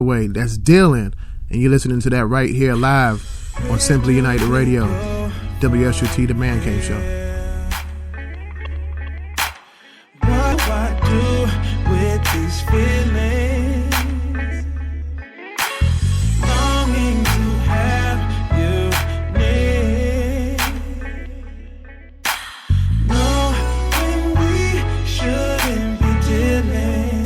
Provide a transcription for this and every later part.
Hathaway. That's Dylan. And you're listening to that right here live on Simply United Radio, WSUT, The Man Cave Show. What do I do with these feelings? Longing to have you near. Knowing we shouldn't be dealing.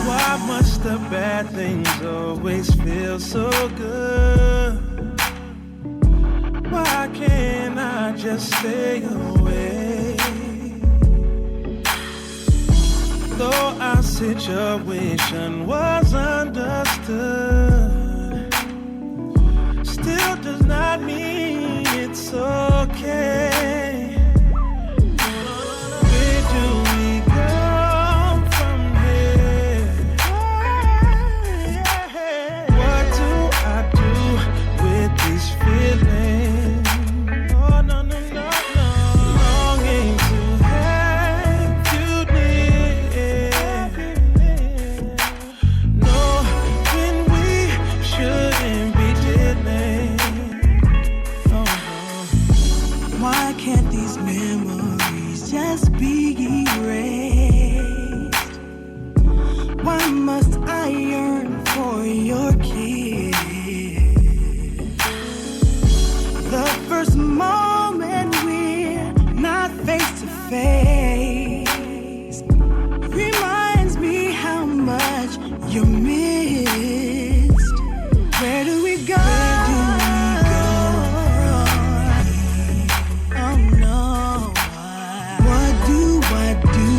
Why must the bad things always feel so good? Why can't I just stay away? Though our situation was understood, still does not mean it's okay. Where do we go from here? What do I do with these feelings? Oh, no, no, no, no. Longing to have you near. No, when we shouldn't be dealing. Oh, no. Why can't these memories just be erased? Why must I yearn for your kiss? The first moment we're not face to face reminds me how much you missed. Where do we go? Oh no. What do I do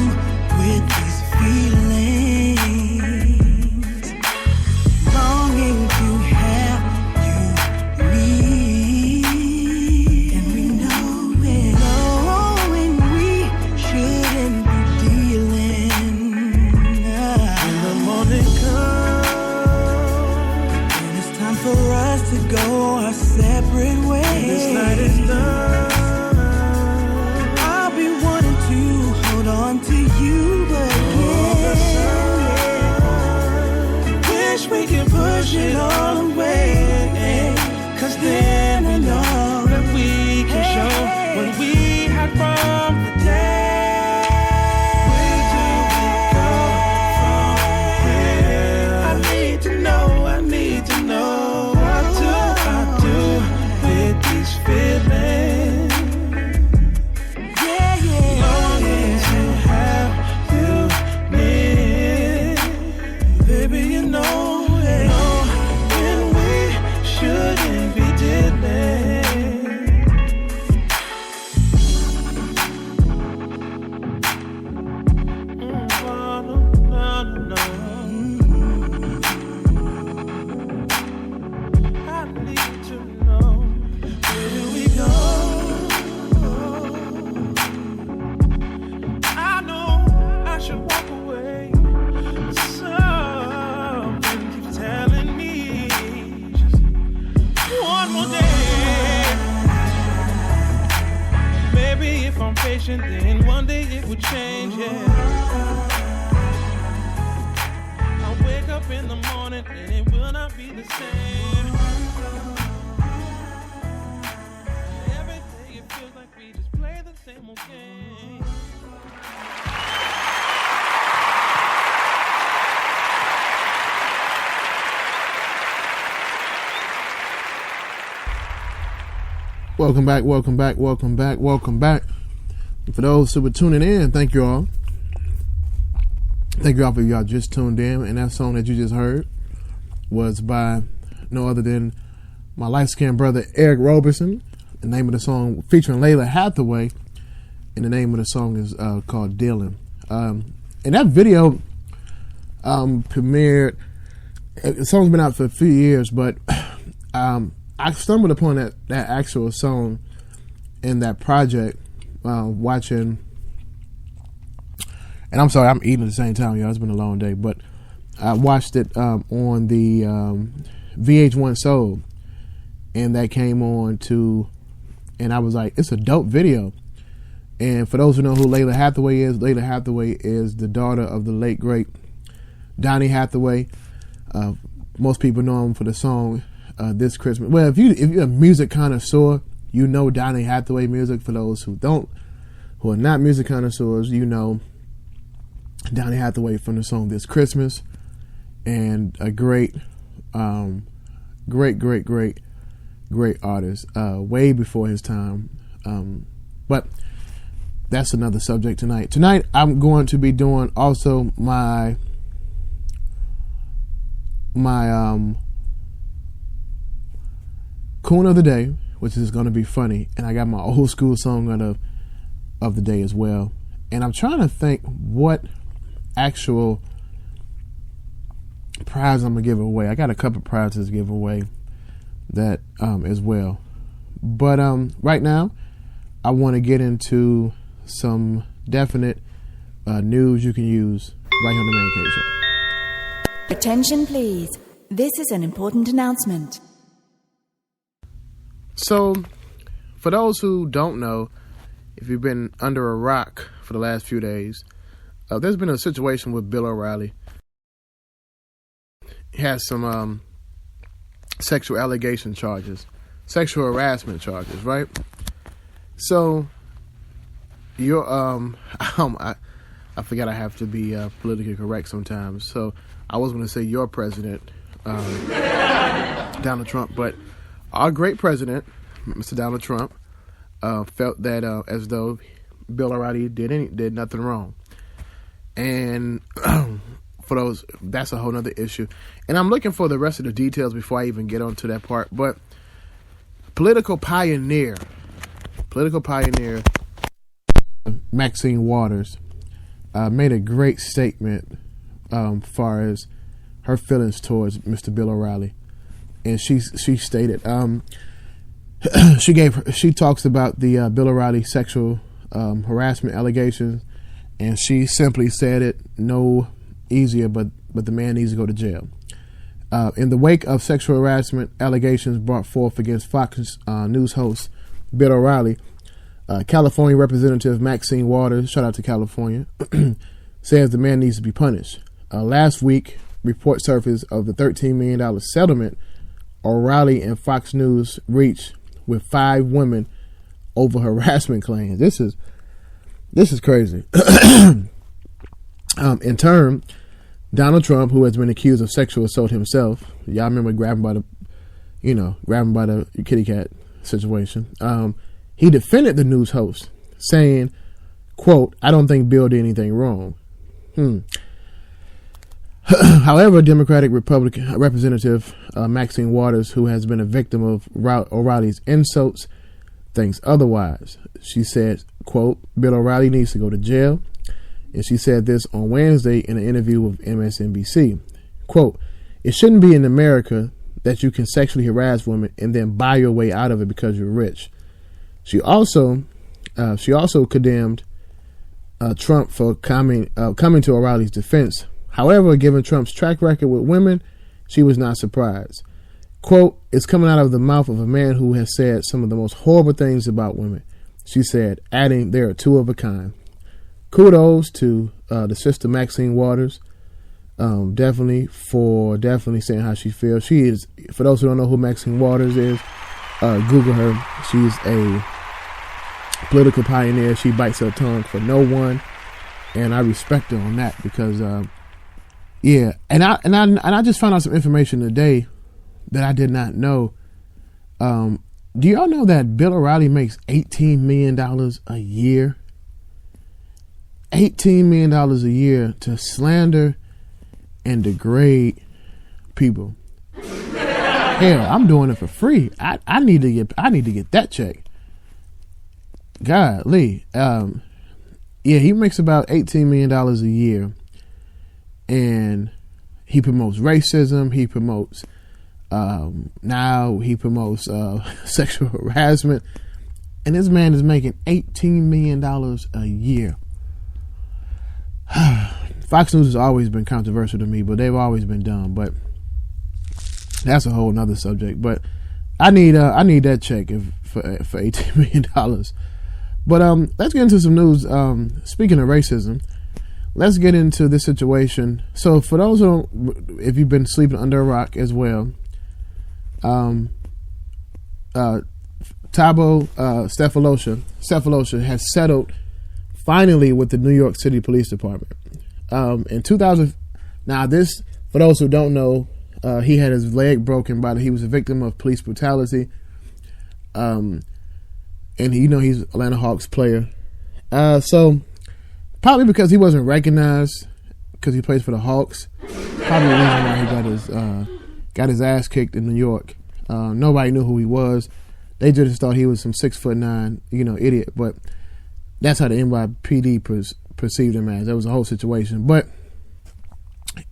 with these feelings? Longing to have you near. And we know it. Knowing we shouldn't be dealing. When the morning comes and it's time for us to go our separate ways. When this night is done, I'll be wanting to hold on to you again. Wish we could push it all away, 'cause then we know that we can show what we had from the day. Where do we go from here? I need to know, I need to know. What do I do with these feelings? Yeah, yeah. Longing to have you near. Baby, you know it. When we shouldn't be dealing. Oh, no, no, no. I need to know, where do we go? I know I should walk away, but something keeps telling me just one more day. Maybe if I'm patient, then one day it would change, yeah. I'll wake up in the morning and it will not be the same. Every day it feels like we just play the same old game. Welcome back, welcome back, welcome back, welcome back. And for those who were tuning in, thank you all. Thank you all for y'all just tuned in. And that song that you just heard was by no other than my light-skinned brother, Eric Roberson. The name of the song featuring Layla Hathaway. And the name of the song is called Dylan. And that video premiered, the song's been out for a few years, but I stumbled upon that actual song in that project watching, and I'm sorry, I'm eating at the same time, y'all. It's been a long day, but I watched it on the VH1 Soul, and that came on to, and I was like, it's a dope video. And for those who know who Layla Hathaway is the daughter of the late great Donny Hathaway. Most people know him for the song This Christmas. Well, if you're a music connoisseur, you know Donny Hathaway music. For those who are not music connoisseurs, you know Donny Hathaway from the song This Christmas, and a great artist, way before his time. But that's another subject tonight. Tonight, I'm going to be doing also my coon of the day, which is going to be funny, and I got my old school song of the day as well. And I'm trying to think what actual prize I'm gonna give away. I got a couple prizes to give away that as well. But right now, I want to get into some definite news you can use right here on the Man Cave Show. Attention please. This is an important announcement. So, for those who don't know, if you've been under a rock for the last few days, there's been a situation with Bill O'Reilly. He has some sexual allegation charges, sexual harassment charges, right? So, I forgot I have to be politically correct sometimes. So, I was going to say your president, Donald Trump, but our great president, Mr. Donald Trump, felt that as though Bill O'Reilly did nothing wrong. And for those, that's a whole nother issue. And I'm looking for the rest of the details before I even get onto that part. But political pioneer Maxine Waters made a great statement far as her feelings towards Mr. Bill O'Reilly. And she stated, she talks about the Bill O'Reilly sexual harassment allegations, and she simply said it no easier, but the man needs to go to jail. In the wake of sexual harassment allegations brought forth against Fox News host Bill O'Reilly, California Representative Maxine Waters, shout out to California, says the man needs to be punished. Last week, reports surfaced of the $13 million settlement O'Reilly and Fox News reached with 5 women over harassment claims. This is crazy. In turn, Donald Trump, who has been accused of sexual assault himself, y'all remember grabbing by the kitty cat situation. He defended the news host, saying, quote, "I don't think Bill did anything wrong." However, Democratic Republican Representative Maxine Waters, who has been a victim of O'Reilly's insults, thinks otherwise. She said, quote, "Bill O'Reilly needs to go to jail." And she said this on Wednesday in an interview with MSNBC. Quote, "It shouldn't be in America that you can sexually harass women and then buy your way out of it because you're rich." She also condemned Trump for coming to O'Reilly's defense. However, given Trump's track record with women, she was not surprised. Quote, "It's coming out of the mouth of a man who has said some of the most horrible things about women," she said, adding, "They are two of a kind." Kudos to the sister Maxine Waters, definitely saying how she feels. She is, for those who don't know who Maxine Waters is, Google her. She's a political pioneer. She bites her tongue for no one, and I respect her on that because, yeah. And I just found out some information today that I did not know. Do y'all know that Bill O'Reilly makes $18 million a year? $18 million a year to slander and degrade people. Hell, I'm doing it for free. I need to get that check. Golly. Yeah, he makes about $18 million a year, and he promotes racism. He promotes sexual harassment, and this man is making $18 million a year. Fox News has always been controversial to me, but they've always been dumb. But that's a whole nother subject. But I need that check for $18 million. But let's get into some news. Speaking of racism, let's get into this situation. So for those who don't, if you've been sleeping under a rock as well, Thabo Sefolosha has settled finally with the New York City Police Department. In 2000, now this, for those who don't know, he had his leg broken he was a victim of police brutality. And he's Atlanta Hawks player. So probably because he wasn't recognized because he plays for the Hawks, probably the reason why he got his ass kicked in New York. Nobody knew who he was. They just thought he was some 6'9", idiot. But that's how the NYPD perceived him as. That was a whole situation. But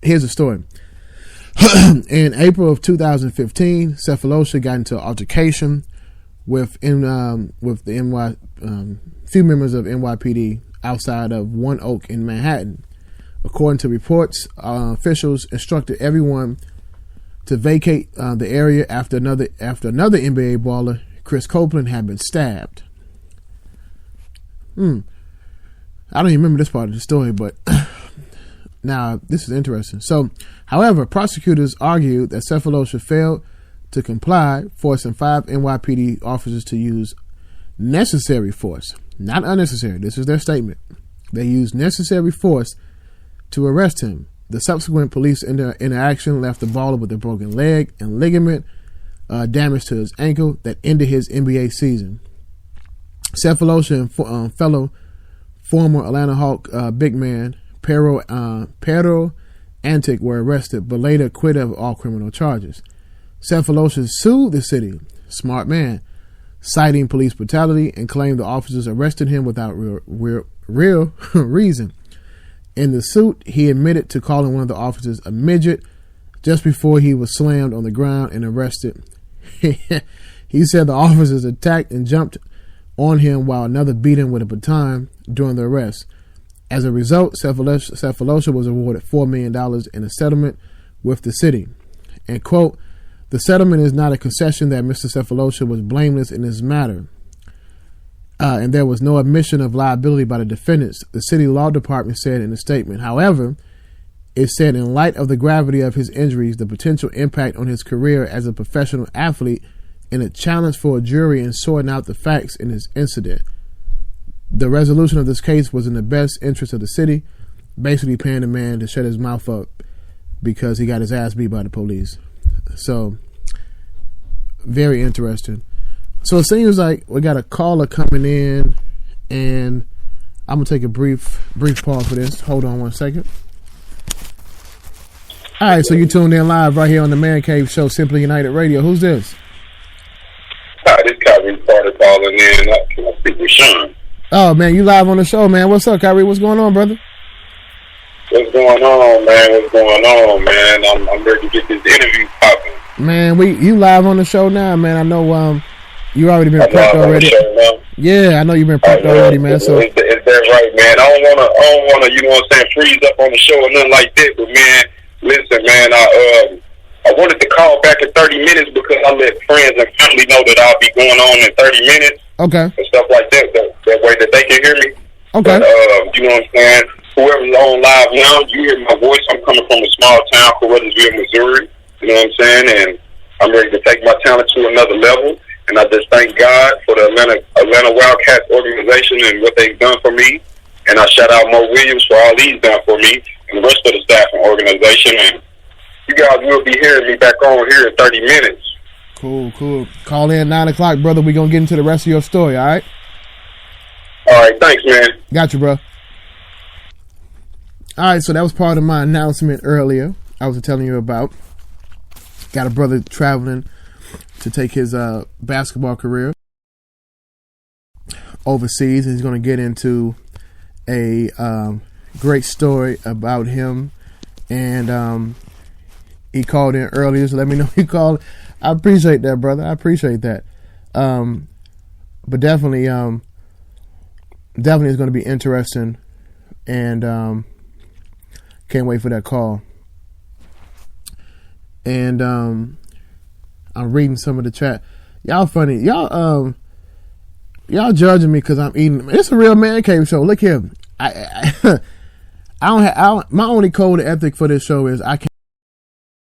here's the story. In April of 2015, Sefolosha got into an altercation with few members of NYPD outside of One Oak in Manhattan. According to reports, officials instructed everyone to vacate the area after another NBA baller, Chris Copeland, had been stabbed. I don't even remember this part of the story, but now this is interesting. So, however, prosecutors argued that Sefolosha failed to comply, forcing 5 NYPD officers to use necessary force, not unnecessary. This is their statement. They used necessary force to arrest him. The subsequent police interaction left the baller with a broken leg and ligament damage to his ankle that ended his NBA season. Sefolosha and fellow former Atlanta Hawk big man Pero Antic were arrested, but later acquitted of all criminal charges. Sefolosha sued the city, smart man, citing police brutality, and claimed the officers arrested him without real reason. In the suit, he admitted to calling one of the officers a midget just before he was slammed on the ground and arrested. He said the officers attacked and jumped on him while another beat him with a baton during the arrest. As a result, Sefolosha was awarded $4 million in a settlement with the city. And, quote, the settlement is not a concession that Mr. Sefolosha was blameless in this matter. And there was no admission of liability by the defendants, the city law department said in a statement. However, it said in light of the gravity of his injuries, the potential impact on his career as a professional athlete, and a challenge for a jury in sorting out the facts in this incident, the resolution of this case was in the best interest of the city, basically paying the man to shut his mouth up because he got his ass beat by the police. So, very interesting. So it seems like we got a caller coming in, and I'm gonna take a brief pause for this. Hold on one second. All right, so you tuned in live right here on the Man Cave Show, Simply United Radio. Who's this? Hi, this Kyrie Carter calling in. Can I speak with Sean? Oh man, you live on the show, man. What's up, Kyrie? What's going on, brother? What's going on, man? I'm ready to get this interview popping. Man, you live on the show now, man. I know you already been prepped already. Yeah, I know you've been prepped already, man. So is that right, man? I don't wanna, you know what I'm saying, freeze up on the show or nothing like that. But man, listen, man, I wanted to call back in 30 minutes because I let friends and family know that I'll be going on in 30 minutes. Okay. And stuff like that. That way that they can hear me. Okay. But, you know what I'm saying? Whoever's on live now, you hear my voice. I'm coming from a small town, Carruthersville, Missouri. You know what I'm saying? And I'm ready to take my talent to another level. And I just thank God for the Atlanta Wildcats organization and what they've done for me. And I shout out Mo Williams for all he's done for me and the rest of the staff and organization. And you guys will be hearing me back on here in 30 minutes. Cool. Call in 9 o'clock, brother. We're going to get into the rest of your story, all right? All right, thanks, man. Got you, bro. All right, so that was part of my announcement earlier I was telling you about. Got a brother traveling to take his basketball career overseas. He's going to get into a great story about him. And he called in earlier, so let me know he called. I appreciate that, brother. I appreciate that. But definitely it's going to be interesting, and can't wait for that call. And I'm reading some of the chat. Y'all funny. Y'all judging me because I'm eating. It's a real Man Cave show. Look here. my only code of ethic for this show is I can't